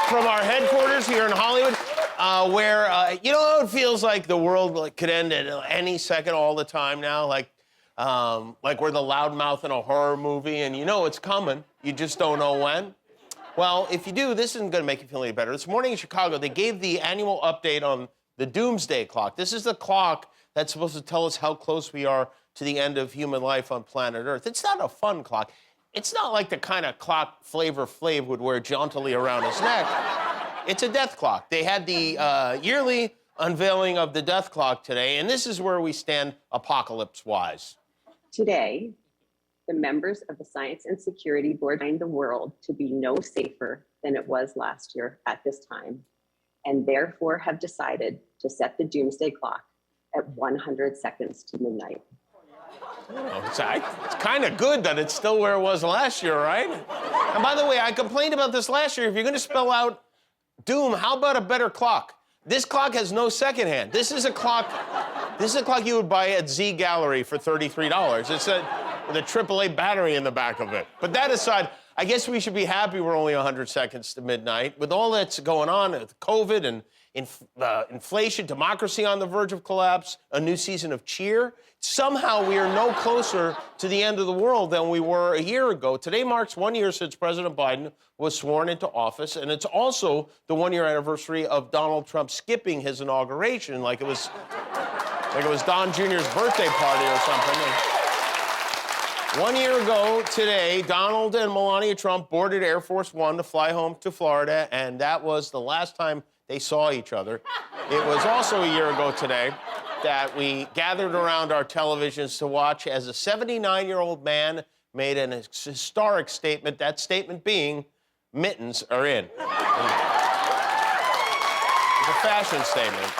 from our headquarters here in Hollywood, where, you know, it feels like the world could end at any second all the time now, like we're the loudmouth in a horror movie, and you know it's coming. You just don't know when. Well, if you do, this isn't going to make you feel any better. This morning in Chicago, they gave the annual update on the Doomsday Clock. This is the clock that's supposed to tell us how close we are to the end of human life on planet Earth. It's not a fun clock. It's not like the kind of clock Flavor Flav would wear jauntily around his neck. It's a death clock. They had the yearly unveiling of the death clock today, and this is where we stand apocalypse-wise. Today, the members of the Science and Security Board find the world to be no safer than it was last year at this time, and therefore have decided to set the Doomsday Clock at 100 seconds to midnight. Oh, it's kind of good that it's still where it was last year, right? And by the way, I complained about this last year. If you're going to spell out doom, how about a better clock? This clock has no second hand. This is a clock you would buy at Z Gallery for $33. It's with a AAA battery in the back of it. But that aside, I guess we should be happy we're only 100 seconds to midnight. With all that's going on with COVID and inflation, democracy on the verge of collapse, a new season of Cheer, somehow we are no closer to the end of the world than we were a year ago. Today marks 1 year since President Biden was sworn into office, and it's also the 1 year anniversary of Donald Trump skipping his inauguration like it was Don Jr.'s birthday party or something. 1 year ago today, Donald and Melania Trump boarded Air Force One to fly home to Florida, and that was the last time they saw each other. It was also a year ago today that we gathered around our televisions to watch as a 79-year-old man made an historic statement, that statement being, mittens are in. It's a fashion statement.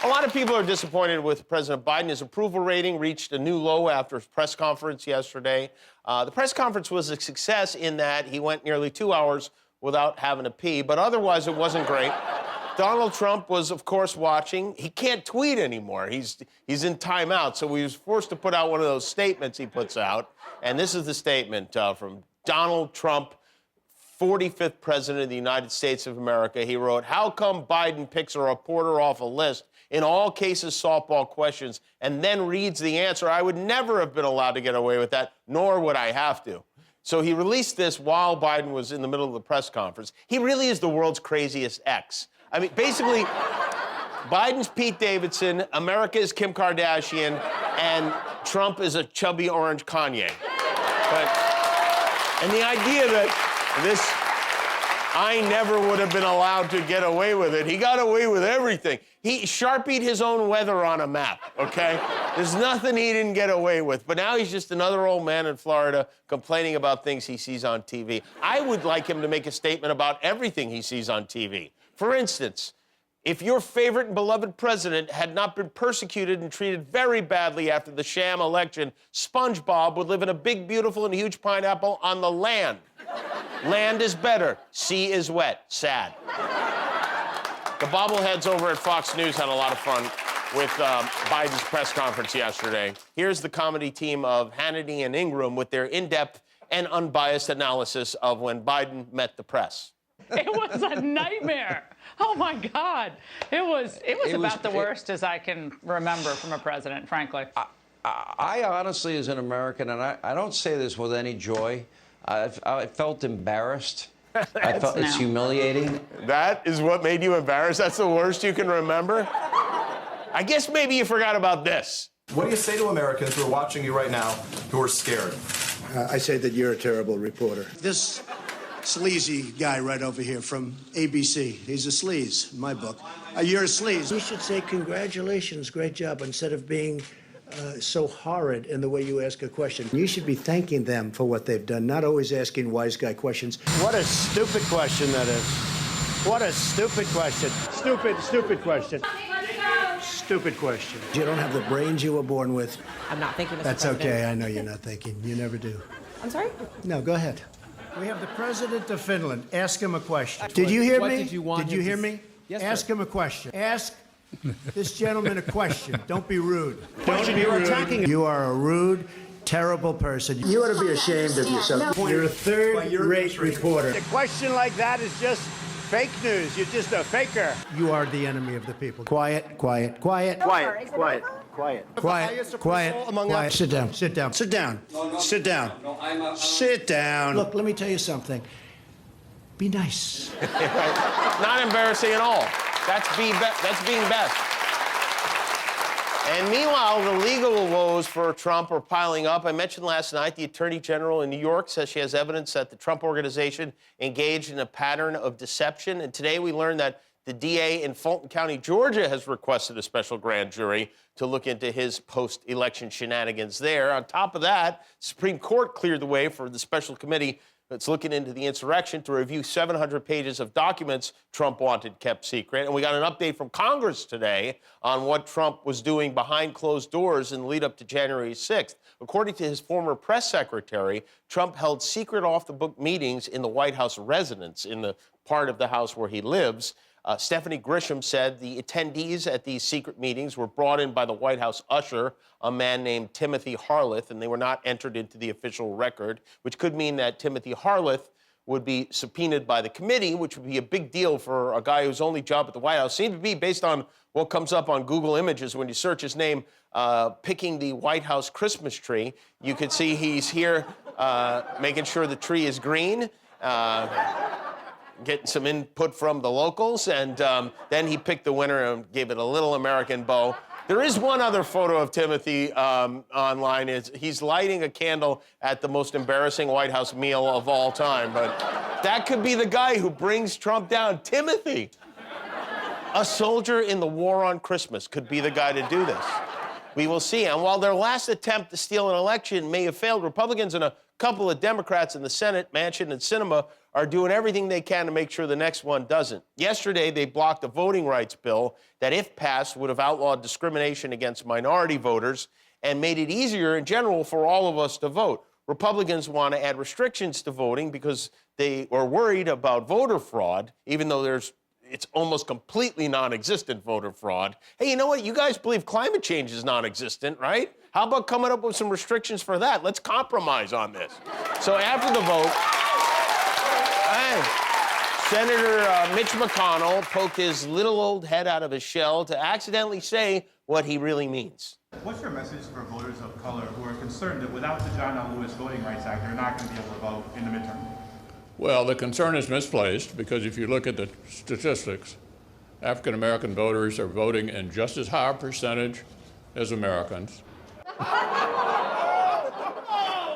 A lot of people are disappointed with President Biden. His approval rating reached a new low after his press conference yesterday. The press conference was a success in that he went nearly 2 hours without having to pee, but otherwise it wasn't great. Donald Trump was, of course, watching. He can't tweet anymore. He's in timeout, so he was forced to put out one of those statements he puts out. And this is the statement from Donald Trump, 45th President of the United States of America. He wrote, "How come Biden picks a reporter off a list, in all cases softball questions, and then reads the answer? I would never have been allowed to get away with that, nor would I have to." So he released this while Biden was in the middle of the press conference. He really is the world's craziest ex. I mean, basically, Biden's Pete Davidson, America is Kim Kardashian, and Trump is a chubby orange Kanye. And the idea that this, I never would have been allowed to get away with it. He got away with everything. He Sharpied his own weather on a map, okay? There's nothing he didn't get away with. But now he's just another old man in Florida complaining about things he sees on TV. I would like him to make a statement about everything he sees on TV. For instance, if your favorite and beloved president had not been persecuted and treated very badly after the sham election, SpongeBob would live in a big, beautiful, and huge pineapple on the land. Land is better. Sea is wet. Sad. The bobbleheads over at Fox News had a lot of fun with Biden's press conference yesterday. Here's the comedy team of Hannity and Ingraham with their in-depth and unbiased analysis of when Biden met the press. It was a nightmare. Oh, my God. It was about the worst as I can remember from a president, frankly. I honestly, as an American, and I don't say this with any joy, I felt embarrassed. I felt it's humiliating. That is what made you embarrassed? That's the worst you can remember? I guess maybe you forgot about this. What do you say to Americans who are watching you right now who are scared? I say that you're a terrible reporter. This sleazy guy right over here from ABC, he's a sleaze in my book. You're a sleaze. You should say congratulations, great job, instead of being so horrid in the way you ask a question. You should be thanking them for what they've done, not always asking wise guy questions. What a stupid question that is. What a stupid question. Stupid question. Stupid question. You don't have the brains you were born with. I'm not thinking, Mr. That's President. okay. I know you're not thinking. You never do. I'm sorry? No, go ahead. We have the president of Finland. Ask him a question. Did you hear me? Did you hear me? Yes, Ask sir. him a question. Ask this gentleman a question. Don't be rude. Don't be rude. You are a rude, terrible person. You ought to be ashamed of yourself. You're a third-rate reporter. A question like that is just Fake news. You're just a faker. You are the enemy of the people. Quiet, quiet, quiet. Quiet, quiet, quiet. Quiet, quiet, quiet. Sit down, sit down. Sit down. Sit down. Sit down. Look, let me tell you something. Be nice. Not embarrassing at all. That's being best. And meanwhile, the legal woes for Trump are piling up. I mentioned last night the Attorney General in New York says she has evidence that the Trump Organization engaged in a pattern of deception. And today we learned that the DA in Fulton County, Georgia, has requested a special grand jury to look into his post-election shenanigans there. On top of that, Supreme Court cleared the way for the special committee that's looking into the insurrection to review 700 pages of documents Trump wanted kept secret. And we got an update from Congress today on what Trump was doing behind closed doors in the lead up to January 6th. According to his former press secretary, Trump held secret off-the-book meetings in the White House residence, in the part of the house where he lives. Stephanie Grisham said the attendees at these secret meetings were brought in by the White House usher, a man named Timothy Harleth, and they were not entered into the official record, which could mean that Timothy Harleth would be subpoenaed by the committee, which would be a big deal for a guy whose only job at the White House seemed to be, based on what comes up on Google Images when you search his name, picking the White House Christmas tree. You could see he's here making sure the tree is green. Getting some input from the locals, and then he picked the winner and gave it a little American bow. There is one other photo of Timothy online. He's lighting a candle at the most embarrassing White House meal of all time, but that could be the guy who brings Trump down. Timothy, a soldier in the war on Christmas, could be the guy to do this. We will see. And while their last attempt to steal an election may have failed, Republicans and a couple of Democrats in the Senate, Manchin and Sinema, are doing everything they can to make sure the next one doesn't. Yesterday, they blocked a voting rights bill that, if passed, would have outlawed discrimination against minority voters and made it easier in general for all of us to vote. Republicans want to add restrictions to voting because they are worried about voter fraud, even though it's almost completely non-existent voter fraud. Hey, you know what? You guys believe climate change is non-existent, right? How about coming up with some restrictions for that? Let's compromise on this. So after the vote, Senator Mitch McConnell poked his little old head out of his shell to accidentally say what he really means. What's your message for voters of color who are concerned that without the John L. Lewis Voting Rights Act, they're not going to be able to vote in the midterm? Well, the concern is misplaced because if you look at the statistics, African-American voters are voting in just as high a percentage as Americans.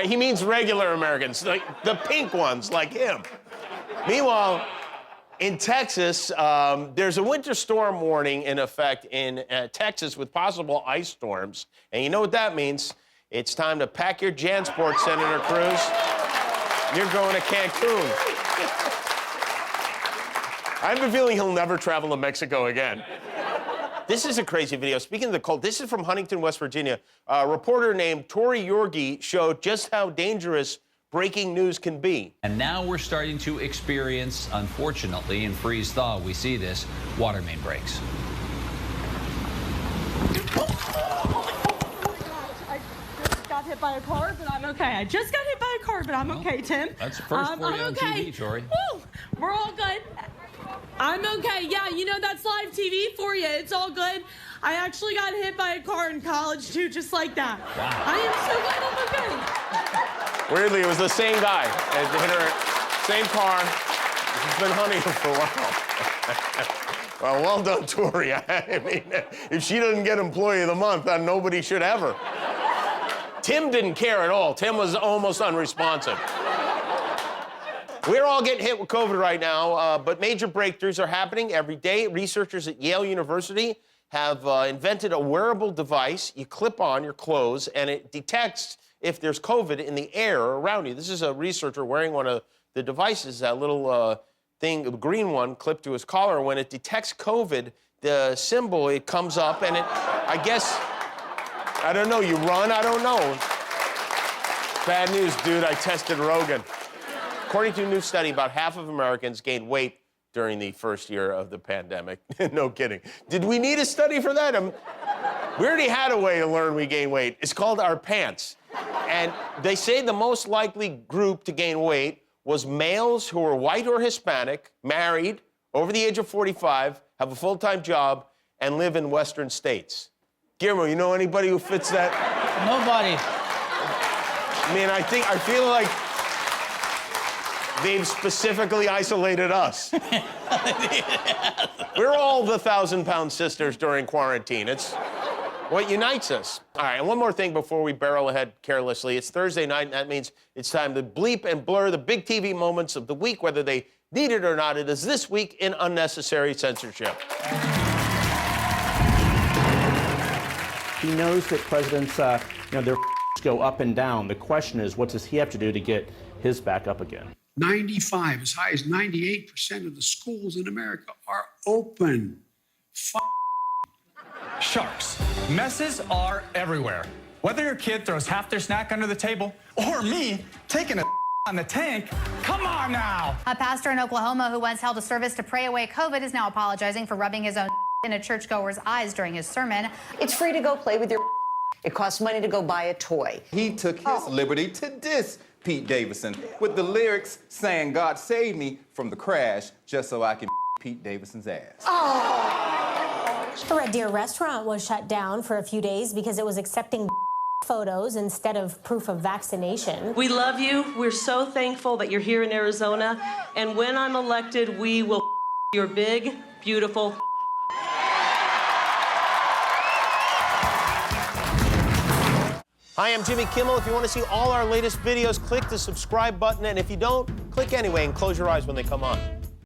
He means regular Americans, like the pink ones, like him. Meanwhile, in Texas, there's a winter storm warning in effect in Texas with possible ice storms. And you know what that means? It's time to pack your JanSport, Senator Cruz. You're going to Cancun. I have a feeling he'll never travel to Mexico again. This is a crazy video. Speaking of the cold, this is from Huntington, West Virginia. A reporter named Tori Yorgi showed just how dangerous breaking news can be. And now we're starting to experience, unfortunately, in freeze thaw, we see this, water main breaks. I just got hit by a car, but I'm okay. I just got hit by a car, but I'm okay, Tim. That's the first for you on okay. TV, Tori. Woo! We're all good. I'm okay. Yeah, you know, that's live TV for you. It's all good. I actually got hit by a car in college, too, just like that. Wow. I am so glad I'm okay. Weirdly, it was the same guy. Hit her, same car. He's been hunting him for a while. Well done, Tori. I mean, if she doesn't get Employee of the Month, then nobody should ever. Tim didn't care at all. Tim was almost unresponsive. We're all getting hit with COVID right now, but major breakthroughs are happening every day. Researchers at Yale University have invented a wearable device you clip on your clothes, and it detects if there's COVID in the air around you. This is a researcher wearing one of the devices, that little thing, the green one, clipped to his collar. When it detects COVID, the symbol, it comes up, and it, I guess, I don't know, you run? I don't know. Bad news, dude. I tested Rogan. According to a new study, about half of Americans gained weight during the first year of the pandemic. No kidding. Did we need a study for that? We already had a way to learn we gain weight. It's called our pants. And they say the most likely group to gain weight was males who were white or Hispanic, married, over the age of 45, have a full-time job, and live in Western states. Guillermo, you know anybody who fits that? Nobody. I mean, I feel like they've specifically isolated us. We're all the 1,000-pound sisters during quarantine. It's what unites us. All right, and one more thing before we barrel ahead carelessly. It's Thursday night, and that means it's time to bleep and blur the big TV moments of the week, whether they need it or not. It is This Week in Unnecessary Censorship. He knows that presidents, their go up and down. The question is, what does he have to do to get his back up again? 95, as high as 98% of the schools in America are open. Sharks. Messes are everywhere. Whether your kid throws half their snack under the table or me taking a on the tank, come on now. A pastor in Oklahoma who once held a service to pray away COVID is now apologizing for rubbing his own in a churchgoer's eyes during his sermon. It's free to go play with your It costs money to go buy a toy. He took his liberty to diss Pete Davidson with the lyrics saying, God saved me from the crash just so I can Pete Davidson's ass. The Red Deer restaurant was shut down for a few days because it was accepting photos instead of proof of vaccination. We love you. We're so thankful that you're here in Arizona. And when I'm elected, we will your big, beautiful Hi, I'm Jimmy Kimmel. If you want to see all our latest videos, click the subscribe button. And if you don't, click anyway and close your eyes when they come on.